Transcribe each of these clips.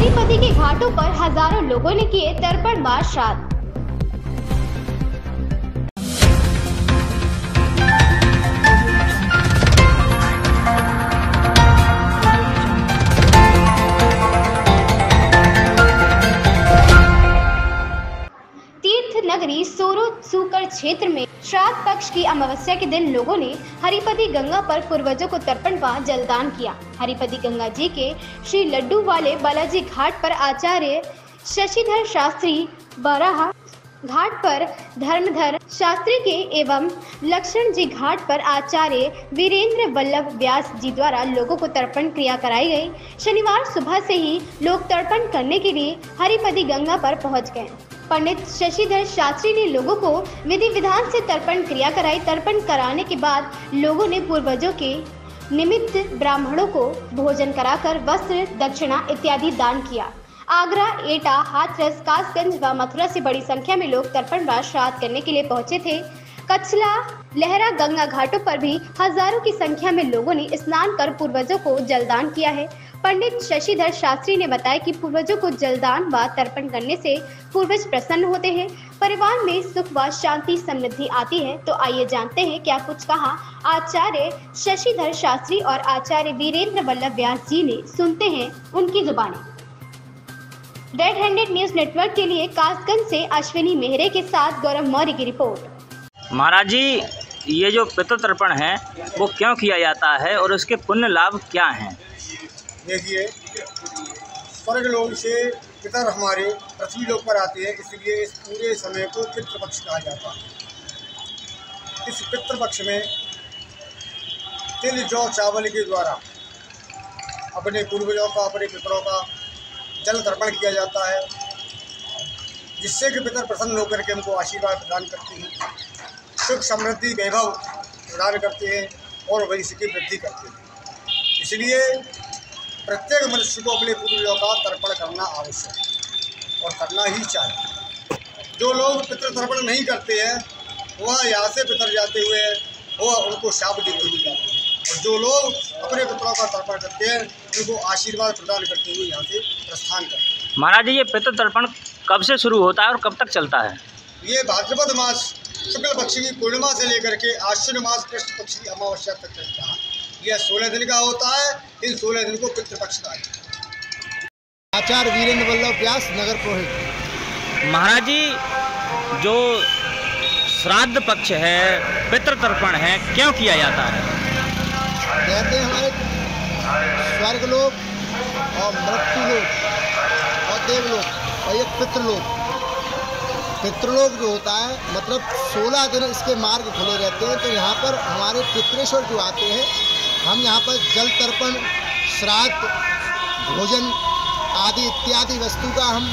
हरिपति के घाटों पर हजारों लोगों ने किए तर्पण व श्राद्ध। नगरी सोरो सूकर क्षेत्र में श्राद्ध पक्ष की अमावस्या के दिन लोगों ने हरिपति गंगा पर पूर्वजों को तर्पण व जलदान किया। हरिपति गंगा जी के श्री लड्डू वाले बालाजी घाट पर आचार्य शशिधर शास्त्री बराहा घाट पर धर्मधर शास्त्री के एवं लक्ष्मण जी घाट पर आचार्य वीरेंद्र वल्लभ व्यास जी द्वारा लोगों को तर्पण क्रिया कराई गई। शनिवार सुबह से ही लोग तर्पण करने के लिए हरिपति गंगा पर पहुंच गए। पंडित शशिधर शास्त्री ने लोगों को विधि विधान से तर्पण क्रिया कराई। तर्पण कराने के बाद लोगों ने पूर्वजों के निमित्त ब्राह्मणों को भोजन कराकर वस्त्र, दक्षिणा इत्यादि दान किया। आगरा, एटा, हाथरस, कासगंज व मथुरा से बड़ी संख्या में लोग तर्पण व श्राद्ध करने के लिए पहुंचे थे। कचला, लहरा, गंगा घाटों पर भी हजारों की संख्या में लोगों ने स्नान कर पूर्वजों को जलदान किया है। पंडित शशिधर शास्त्री ने बताया कि पूर्वजों को जलदान व तर्पण करने से पूर्वज प्रसन्न होते हैं, परिवार में सुख व शांति समृद्धि आती है। तो आइए जानते हैं क्या कुछ कहा आचार्य शशिधर शास्त्री और आचार्य वीरेंद्र वल्लभ व्यास जी ने। सुनते हैं उनकी जुबानी। रेड हैंडेड न्यूज नेटवर्क के लिए कासगंज से अश्विनी मेहरे के साथ गौरव मौर्य की रिपोर्ट। महाराज जी, ये जो पितृ तर्पण है वो क्यों किया जाता है और उसके पुण्य लाभ क्या हैं? देखिए, स्वर्ग लोक से पितर हमारे पृथ्वी लोक पर आते हैं, इसलिए इस पूरे समय को पितृपक्ष कहा जाता है। इस पितृपक्ष में तिल, जौ, चावल के द्वारा अपने पूर्वजों का, अपने पितरों का जल तर्पण किया जाता है, जिससे कि पितर प्रसन्न होकर के हमको आशीर्वाद प्रदान करते हैं, सुख समृद्धि वैभव प्रदान करते हैं और भविष्य की वृद्धि करते हैं। इसलिए प्रत्येक मनुष्य को अपने पूर्वजों का तर्पण करना आवश्यक है और करना ही चाहिए। जो लोग पितृ तर्पण नहीं करते हैं वह यहाँ से पितर जाते हुए वह उनको शाप देते हुए जाते हैं, और जो लोग अपने पितरों का तर्पण करते हैं उनको आशीर्वाद प्रदान करते हुए यहाँ से प्रस्थान करते हैं। महाराज जी, ये पितृ तर्पण कब से शुरू होता है और कब तक चलता है? ये भाद्रपद मास शुक्ल पक्ष की पूर्णिमा से लेकर के आश्विन मास कृष्ण पक्ष की अमावस्या तक चलता है। यह 16 दिन का होता है। इन 16 दिन को पितृपक्ष का है। आचार्य वीरेंद्र वल्लभ व्यास, नगर पुरोहित। महाराज जी, जो श्राद्ध पक्ष है, पितृ तर्पण है, क्यों किया जाता है? कहते हैं हमारे स्वर्ग लोक और मृत्यु लोक और देवलोक और एक पितृलोक। पितृलोक जो होता है मतलब 16 दिन इसके मार्ग खुले रहते हैं। तो यहाँ पर हमारे पितृेश्वर जो आते हैं, हम यहाँ पर जल तर्पण, श्राद्ध, भोजन आदि इत्यादि वस्तु का हम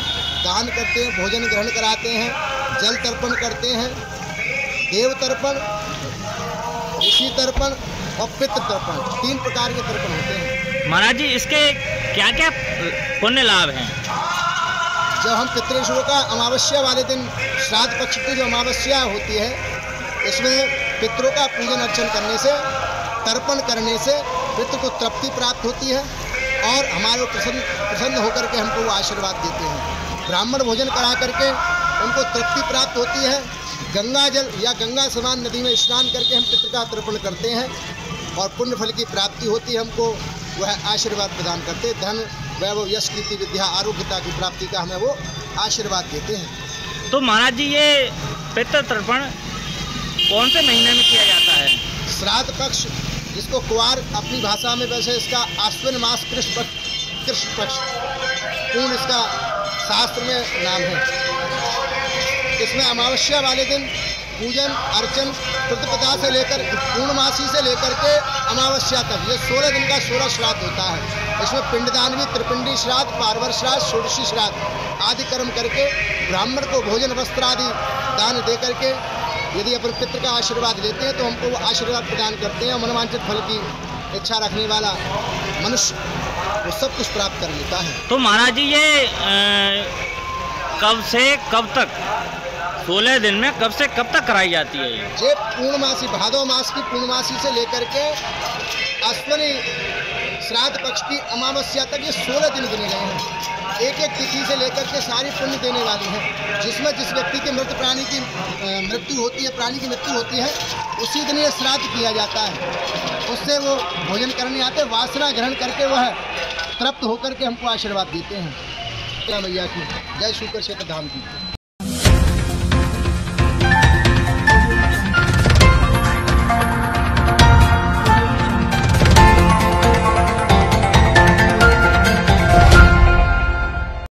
दान करते हैं, भोजन ग्रहण कराते हैं, जल तर्पण करते हैं। देव तर्पण, ऋषि तर्पण और पितृ तर्पण, 3 प्रकार के तर्पण होते हैं। महाराज जी, इसके क्या क्या पुण्य लाभ हैं? जब हम पितृेश्वरों का अमावस्या वाले दिन, श्राद्ध पक्ष की जो अमावस्या होती है, इसमें पितरों का पूजन अर्चन करने से, तर्पण करने से पितृ को तृप्ति प्राप्त होती है और हमारे प्रसन्न होकर के हमको वो आशीर्वाद देते हैं। ब्राह्मण भोजन करा करके उनको तृप्ति प्राप्त होती है। गंगा जल या गंगा समान नदी में स्नान करके हम पितृ का तर्पण करते हैं और पुण्य फल की प्राप्ति होती है। हमको वह आशीर्वाद प्रदान करते हैं। धन, वैभव, यश, कीर्ति, विद्या, आरोग्यता की प्राप्ति का हमें वो आशीर्वाद देते हैं। तो महाराज जी, ये पितृ तर्पण कौन से महीने में किया जाता है? श्राद्ध पक्ष, जिसको कुवार अपनी भाषा में, वैसे इसका आश्विन मास कृष्ण पक्ष पूर्ण इसका शास्त्र में नाम है। इसमें अमावस्या वाले दिन पूजन अर्चन प्रतिपदा से लेकर पूर्णमासी से लेकर के अमावस्या तक ये 16 दिन का 16 श्राद्ध होता है। इसमें पिंडदान भी, त्रिपिंडी श्राद्ध, पार्वर श्राद्ध, षोडशी श्राद्ध आदि कर्म करके ब्राह्मण को भोजन वस्त्र आदि दान दे करके यदि अपन पितृ का आशीर्वाद लेते हैं तो हमको वो आशीर्वाद प्रदान करते हैं और मनोवांछित फल की इच्छा रखने वाला मनुष्य वो सब कुछ प्राप्त कर लेता है। तो महाराज जी, ये कब से कब तक, 16 दिन में कब से कब तक कराई जाती है? ये पूर्णमासी, भादो मास की पूर्णमासी से लेकर के अश्विनी श्राद्ध पक्ष की अमावस्या तक ये 16 दिन गिने गए हैं। एक एक तिथि से लेकर के सारी पुण्य देने वाली हैं, जिसमें जिस व्यक्ति के मृत प्राणी की मृत्यु होती है, प्राणी की मृत्यु होती है, उसी दिन ये श्राद्ध किया जाता है। उससे वो भोजन करने आते, वासना ग्रहण करके वह तृप्त होकर के हमको आशीर्वाद देते हैं। मैया की जय, शुक्र क्षेत्र धाम की।